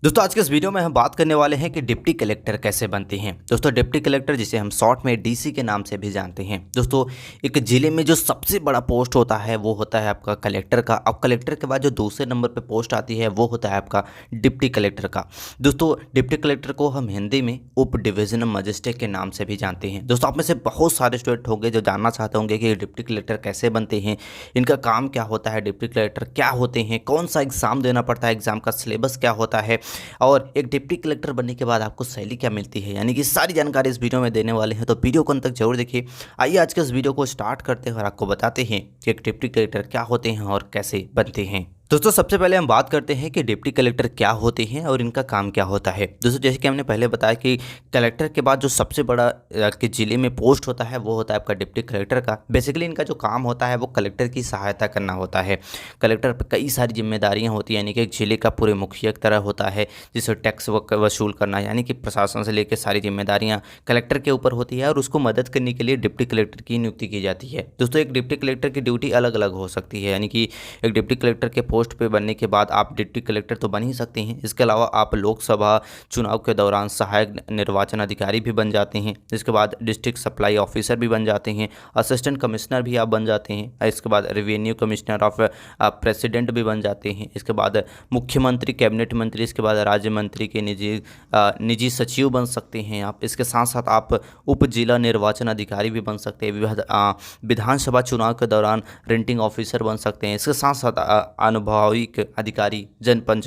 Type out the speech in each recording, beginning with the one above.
दोस्तों आज के इस वीडियो में हम बात करने वाले हैं कि डिप्टी कलेक्टर कैसे बनते हैं। दोस्तों डिप्टी कलेक्टर जिसे हम शॉर्ट में डीसी के नाम से भी जानते हैं। दोस्तों एक ज़िले में जो सबसे बड़ा पोस्ट होता है वो होता है आपका कलेक्टर का। अब कलेक्टर के बाद जो दूसरे नंबर पे पोस्ट आती है वो होता है आपका डिप्टी कलेक्टर का। दोस्तों डिप्टी कलेक्टर को हम हिंदी में उप डिविजनल मजिस्ट्रेट के नाम से भी जानते हैं। दोस्तों आप में से बहुत सारे स्टूडेंट होंगे जो जानना चाहते होंगे कि डिप्टी कलेक्टर कैसे बनते हैं, इनका काम क्या होता है, डिप्टी कलेक्टर क्या होते हैं, कौन सा एग्ज़ाम देना पड़ता है, एग्ज़ाम का सिलेबस क्या होता है और एक डिप्टी कलेक्टर बनने के बाद आपको सैलरी क्या मिलती है। यानी कि सारी जानकारी इस वीडियो में देने वाले हैं, तो वीडियो को अंत तक जरूर देखिए। आइए आज के इस वीडियो को स्टार्ट करते हैं और आपको बताते हैं कि एक डिप्टी कलेक्टर क्या होते हैं और कैसे बनते हैं। दोस्तों सबसे पहले हम बात करते हैं कि डिप्टी कलेक्टर क्या होते हैं और इनका काम क्या होता है। दोस्तों जैसे कि हमने पहले बताया कि कलेक्टर के बाद जो सबसे बड़ा के ज़िले में पोस्ट होता है वो होता है आपका डिप्टी कलेक्टर का। बेसिकली इनका जो काम होता है वो कलेक्टर की सहायता करना होता है। कलेक्टर पर कई सारी जिम्मेदारियां होती हैं, यानी कि एक ज़िले का पूरे मुखिया की तरह होता है, जिसे टैक्स वसूल करना, यानी कि प्रशासन से लेकर सारी जिम्मेदारियां कलेक्टर के ऊपर होती है और उसको मदद करने के लिए डिप्टी कलेक्टर की नियुक्ति की जाती है। दोस्तों एक डिप्टी कलेक्टर की ड्यूटी अलग अलग हो सकती है, यानी कि एक डिप्टी कलेक्टर के पोस्ट पे बनने के बाद आप डिप्टी कलेक्टर तो बन ही सकते हैं, इसके अलावा आप लोकसभा चुनाव के दौरान सहायक निर्वाचन अधिकारी भी बन जाते हैं। इसके बाद डिस्ट्रिक्ट सप्लाई ऑफिसर भी बन जाते हैं, असिस्टेंट कमिश्नर भी आप बन जाते हैं। इसके बाद रेवेन्यू कमिश्नर ऑफ प्रेसिडेंट भी बन जाते हैं। इसके बाद मुख्यमंत्री, कैबिनेट मंत्री, इसके बाद राज्य मंत्री के निजी सचिव बन सकते हैं आप। इसके साथ साथ आप उप जिला निर्वाचन अधिकारी भी बन सकते हैं। विधानसभा चुनाव के दौरान रेंटिंग ऑफिसर बन सकते हैं। इसके साथ साथ अनुभविक अधिकारी, जनपद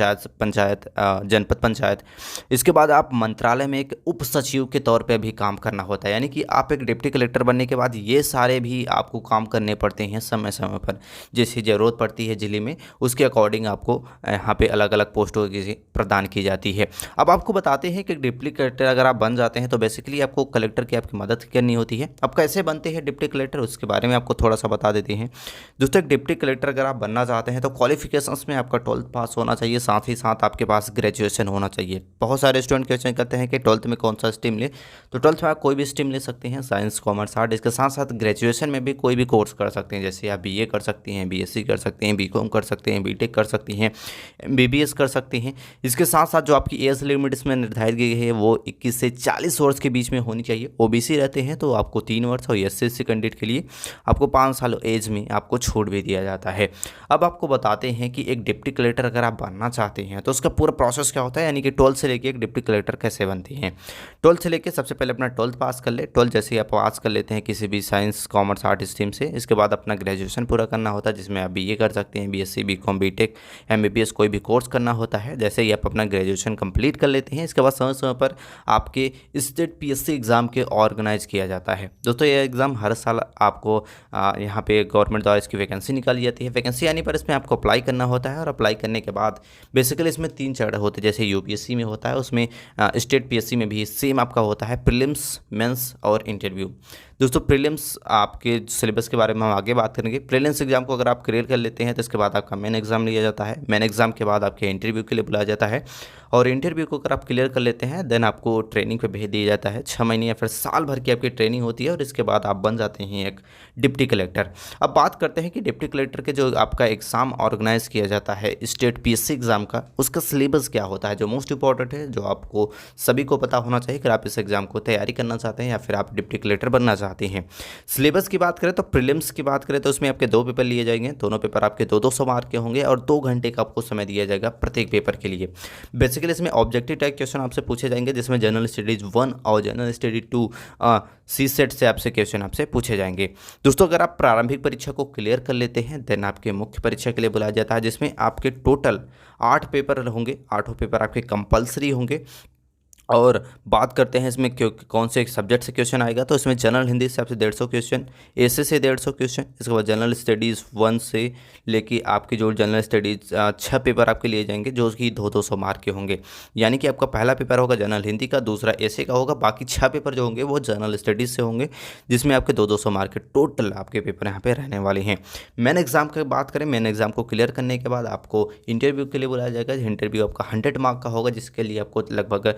पंचायत। इसके बाद आप मंत्रालय में एक उप सचिव के तौर पे भी काम करना होता है, यानी कि आप एक डिप्टी कलेक्टर बनने के बाद ये सारे भी आपको काम करने पड़ते हैं समय समय पर। जैसी ज़रूरत पड़ती है ज़िले में उसके अकॉर्डिंग आपको यहाँ पे अलग अलग पोस्टों की प्रदान की जाती है। अब आपको बताते हैं कि डिप्टी कलेक्टर अगर आप बन जाते हैं तो बेसिकली आपको कलेक्टर की आपकी मदद करनी होती है। अब कैसे बनते हैं डिप्टी कलेक्टर उसके बारे में आपको थोड़ा सा बता देते हैं। दोस्तों एक डिप्टी कलेक्टर अगर आप बनना चाहते हैं तो क्वालिफिकेशंस में आपका 12th पास होना चाहिए, साथ ही साथ आपके पास ग्रेजुएशन होना चाहिए। बहुत सारे स्टूडेंट क्वेश्चन करते हैं कि 12th में कौन सा स्ट्रीम ले, तो 12th में आप कोई भी स्ट्रीम ले सकते हैं, साइंस कॉमर्स आर्ट। इसके साथ साथ ग्रेजुएशन में भी कोई भी कोर्स कर सकते हैं, जैसे आप बीए कर सकते हैं, बीएससी कर सकते हैं, बीकॉम कर सकते हैं, बीटेक कर सकते हैं, एमबीबीएस कर सकते हैं। इसके साथ साथ जो आपकी एज लिमिट इसमें निर्धारित की गई है वो 21 से 40 वर्ष के बीच में होनी चाहिए। ओबीसी रहते हैं तो आपको 3 वर्ष और एससी कैंडिडेट के लिए आपको 5 साल एज में आपको छूट भी दिया जाता है। अब आपको बताते हैं कि एक डिप्टी कलेक्टर अगर आप बनना चाहते हैं तो उसका पूरा प्रोसेस क्या होता है, यानी कि 12th से लेके एक डिप्टी कलेक्टर कैसे बनते हैं। 12th से लेके सबसे पहले अपना 12th पास कर ले। 12th जैसे ही आप पास कर लेते हैं किसी भी साइंस कॉमर्स आर्ट स्ट्रीम से, इसके बाद अपना ग्रेजुएशन पूरा करना होता है, जिसमें आप बीए कर सकते हैं, बीएससी, बीकॉम, बीटेक, एमबीबीएस कोई भी कोर्स करना होता है। जैसे ही आप अपना ग्रेजुएशन कंप्लीट कर लेते हैं इसके बाद समय समय पर आपके स्टेट पीएससी एग्ज़ाम के ऑर्गेनाइज किया जाता है। दोस्तों ये एग्ज़ाम हर साल आपको यहाँ पे गवर्नमेंट द्वारा इसकी वैकेंसी निकाली जाती है। वैकेंसी आने पर इसमें आपको अप्लाई करना होता है और अप्लाई करने के बाद बेसिकली इसमें 3 चरण होते हैं। जैसे यूपीएससी में होता है उसमें स्टेट पीएससी में भी सेम आपका होता है प्रीलिम्स, मेंस और इंटरव्यू। दोस्तों प्रीलिम्स आपके सिलेबस के बारे में हम आगे बात करेंगे। प्रीलिम्स एग्जाम को अगर आप क्लियर कर लेते हैं तो इसके बाद आपका मेन एग्जाम लिया जाता है। मेन एग्जाम के बाद आपके इंटरव्यू के लिए बुलाया जाता है और इंटरव्यू को अगर आप क्लियर कर लेते हैं देन आपको ट्रेनिंग पे भेज दिया जाता है। 6 महीने या फिर साल भर की आपकी ट्रेनिंग होती है और इसके बाद आप बन जाते हैं एक डिप्टी कलेक्टर। अब बात करते हैं कि डिप्टी कलेक्टर के जो आपका एग्ज़ाम ऑर्गेनाइज किया जाता है स्टेट पीएससी एग्ज़ाम का, उसका सिलेबस क्या होता है जो मोस्ट इंपॉर्टेंट है, जो आपको सभी को पता होना चाहिए कि आप इस एग्ज़ाम को तैयारी करना चाहते हैं या फिर आप डिप्टी कलेक्टर बनना चाहते हैं। सिलेबस की बात करें तो प्रीलिम्स की बात करें तो उसमें आपके 2 पेपर लिए जाएंगे। दोनों पेपर आपके 2-200 मार्क के होंगे और 2 घंटे का आपको समय दिया जाएगा प्रत्येक पेपर के लिए। बेसिकली इसमें ऑब्जेक्टिव टाइप क्वेश्चन आपसे पूछे जाएंगे, जिसमें जनरल स्टडीज 1 और जनरल स्टडी 2 सी सेट से आपसे क्वेश्चन आपसे पूछे जाएंगे। दोस्तों अगर आप प्रारंभिक परीक्षा को क्लियर कर लेते हैं देन आपके मुख्य परीक्षा के लिए बुलाया जाता है, जिसमें आपके टोटल 8 पेपर होंगे। 8 पेपर आपके कंपलसरी होंगे। और बात करते हैं इसमें कौन से सब्जेक्ट से क्वेश्चन आएगा, तो इसमें जनरल हिंदी से आपसे 150 क्वेश्चन, एसए से 150 क्वेश्चन, इसके बाद जनरल स्टडीज़ 1 से लेके आपकी जो जनरल स्टडीज़ 6 पेपर आपके लिए जाएंगे जो कि 200 मार्क के होंगे। यानी कि आपका पहला पेपर होगा जनरल हिंदी का, दूसरा एसए का होगा, बाकी 6 पेपर जो होंगे वो जनरल स्टडीज़ से होंगे, जिसमें आपके 200 मार्क के टोटल आपके पेपर यहाँ पे रहने वाले हैं। मेन एग्जाम की बात करें, मेन एग्जाम को क्लियर करने के बाद आपको इंटरव्यू के लिए बुलाया जाएगा। इंटरव्यू आपका 100 मार्क का होगा, जिसके लिए आपको लगभग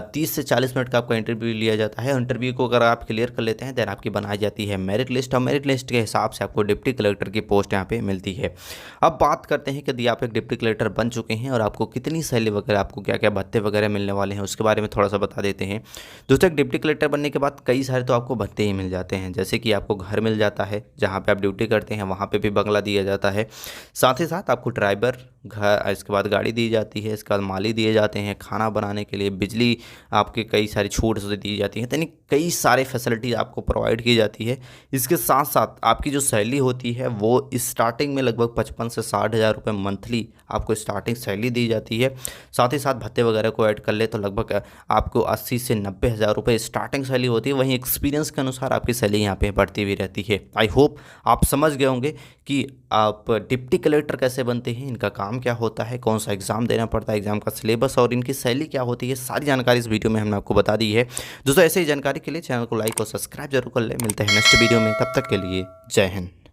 30 से 40 मिनट का आपका इंटरव्यू लिया जाता है। इंटरव्यू को अगर आप क्लियर कर लेते हैं देन आपकी बनाई जाती है मेरिट लिस्ट, और मेरिट लिस्ट के हिसाब से आपको डिप्टी कलेक्टर की पोस्ट यहाँ पे मिलती है। अब बात करते हैं कि यदि आप एक डिप्टी कलेक्टर बन चुके हैं और आपको कितनी सैलरी वगैरह, आपको क्या क्या भत्ते वगैरह मिलने वाले हैं, उसके बारे में थोड़ा सा बता देते हैं। दोस्तों, एक डिप्टी कलेक्टर बनने के बाद कई सारे तो आपको भत्ते ही मिल जाते हैं, जैसे कि आपको घर मिल जाता है जहाँ पे आप ड्यूटी करते हैं, वहाँ पे भी बंगला दिया जाता है। साथ ही साथ आपको ड्राइवर, घर, इसके बाद गाड़ी दी जाती है, इसके बाद माली दिए जाते हैं, खाना बनाने के लिए बिजली, आपके कई सारी छूट से दी जाती हैं, यानी कई सारे फैसिलिटीज़ आपको प्रोवाइड की जाती है। इसके साथ साथ आपकी जो सैलरी होती है वो स्टार्टिंग में लगभग 55 से 60 हज़ार रुपये मंथली आपको स्टार्टिंग सैलरी दी जाती है। साथ ही साथ भत्ते वगैरह को ऐड कर ले तो लगभग आपको 80 से 90 हज़ार रुपये स्टार्टिंग सैलरी होती है। वहीं एक्सपीरियंस के अनुसार आपकी सैलरी यहाँ पे बढ़ती भी रहती है। आई होप आप समझ गए होंगे कि आप डिप्टी कलेक्टर कैसे बनते हैं, इनका काम क्या होता है, कौन सा एग्ज़ाम देना पड़ता है, एग्ज़ाम का सिलेबस और इनकी सैलरी क्या होती है। सारी जानकारी इस वीडियो में हमने आपको बता दी है। दोस्तों, ऐसे ही जानकारी के लिए चैनल को लाइक और सब्सक्राइब जरूर कर ले। मिलते हैं नेक्स्ट वीडियो में, तब तक के लिए जय हिंद।